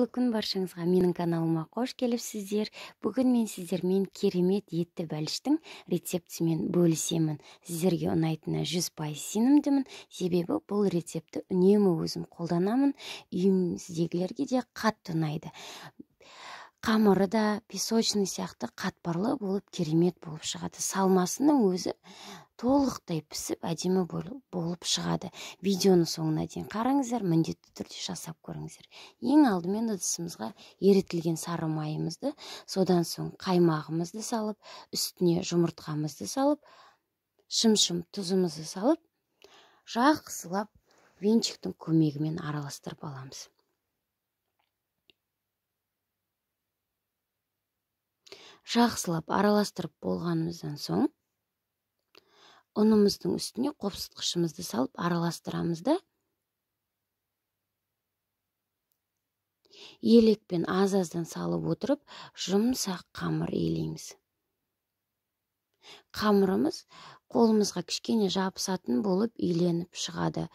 Қайырлы күн баршаңызға, менің каналыма қош келіпсіздер. Бүгін мен сіздермен керемет етті бәліштің рецептімен бөлісемін. Сіздерге ұнайтынына 100% сенімдімін. Себебі бұл рецепті үнемі өзім қолданамын. Үйіміздегілерге де қатты ұнайды. Қамыры да песочный сияқты қатпарлы болып керемет болып шығады. Салмасының өзі толықтай пісіп, әдемі болып шығады. Видеоны соңына дейін қараңыздар, міндетті түрде жасап көріңіздер. Ең алдымен ыдысымызға ерітілген сары майымызды, содан соң қаймағымызды салып, үстіне жұмыртқамызды салып, шым-шым тұзымызды салып, жақсылап венчиктің көмегімен араластырып аламыз. Жақсылап араластырып болғанымыздан соң ұнымыздың үстіне қопсытқышымызды салып араластырамыз да елекпен аз-аздан салып отырып жұмсақ қамыр илейміз. Қамырымыз қолымызға кішкене жабысатын болып иленіп шығады.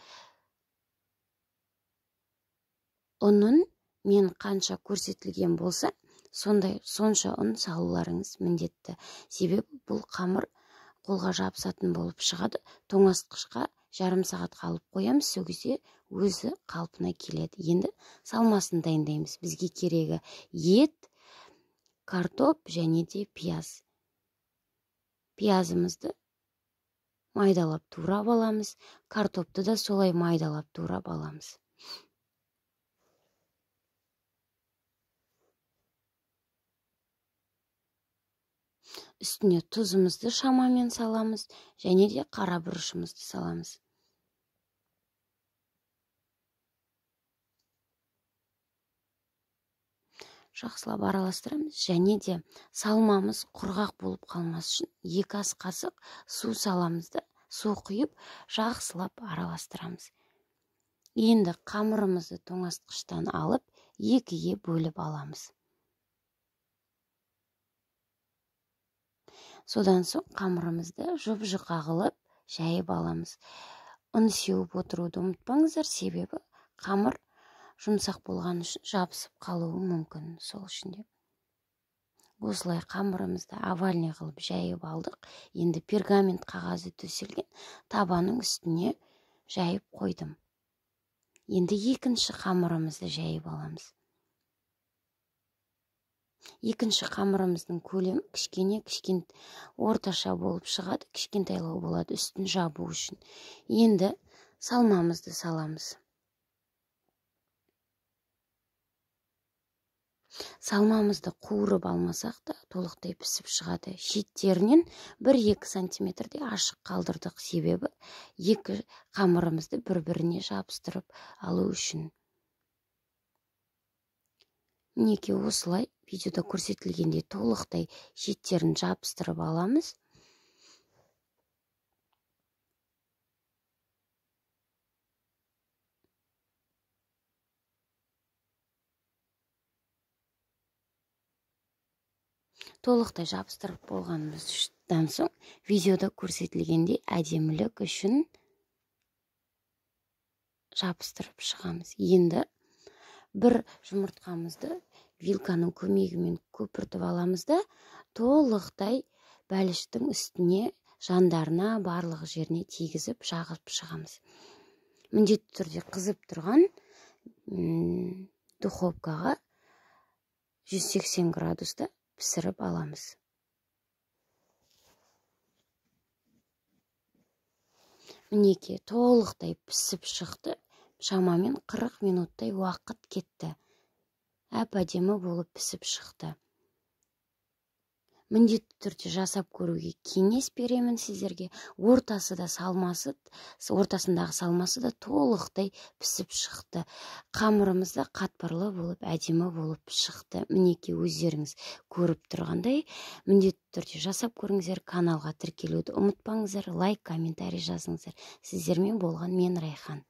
Ұнын мен қанша көрсетілген болса, сонша ұн салуларыңыз міндетті. Себебі бұл қамыр қолға жабысатын болып шығады. Тоңазытқышқа жарым сағат қалып қоямыз, сол кезде өзі қалпына келеді. Енді салмасын дайындаймыз. Бізге керегі ет, картоп және де пияз. Пиязымызды майдалап турап аламыз, картопты да солай майдалап турап аламыз. Үстіне тұзымызды шамамен саламыз, және де қара бұрышымызды саламыз. Жақсылап араластырамыз, және де салмамыз құрғақ болып қалмас үшін 2 ас қасық су саламыз да, су құйып, жақсылап араластырамыз. Енді қамырымызды тоңазытқыштан алып, 2-ге бөліп аламыз. Содан соң қамырымызды жұп-жұқа қылып жайып аламыз. Ұн сеуіп отыруды ұмытпаңыздар, себебі қамыр жұмсақ болған үшін жабысып қалуы мүмкін. Сол үшін де осылай қамырымызды овальный қылып жайып алдық. Енді пергамент қағазы төселген табаның үстіне жайып қойдым. Енді екінші қамырымызды жайып аламыз. Екінші қамырымыздың көлемі кішкене орташа болып шығады, кішкентайлау болады үстін жабу үшін. Енді салмамызды саламыз. Салмамызды қуырып алмасақ та толықтай пісіп шығады. Шеттерінен 1-2 сантиметрде ашық қалдырдық, себебі екі қамырымызды бір-біріне жабыстырып алу үшін. Мінекей осылай видеода көрсетілгендей толықтай шеттерін жабыстырып аламыз. Толықтай жабыстырып болғанымыздан соң видеода көрсетілгендей әдемілік үшін жабыстырып шығамыз. Енді бір жұмыртқамызды вилканың көмегімен көпіртіп аламыз да, толықтай бәліштің үстіне, жандарына, барлық жеріне тигізіп жағып шығамыз. Міндетті түрде қызып тұрған духовкаға 180 градуста пісіріп аламыз. Мінекей толықтай пісіп шықты. Шамамен 40 минуттай уақыт кетті. Әп-әдемі болып пісіп шықты. Міндетті түрде жасап көруге кеңес беремін сіздерге. Ортасындағы салмасы да толықтай пісіп шықты. Қамырымыз да қатпарлы болып, әдемі болып шықты. Мінекей өздеріңіз көріп тұрғандай, міндетті түрде жасап көріңіздер. Каналға тіркелуді ұмытпаңыздар, лайк, комментарий жазыңыздар. Сіздермен болған мен Райхан.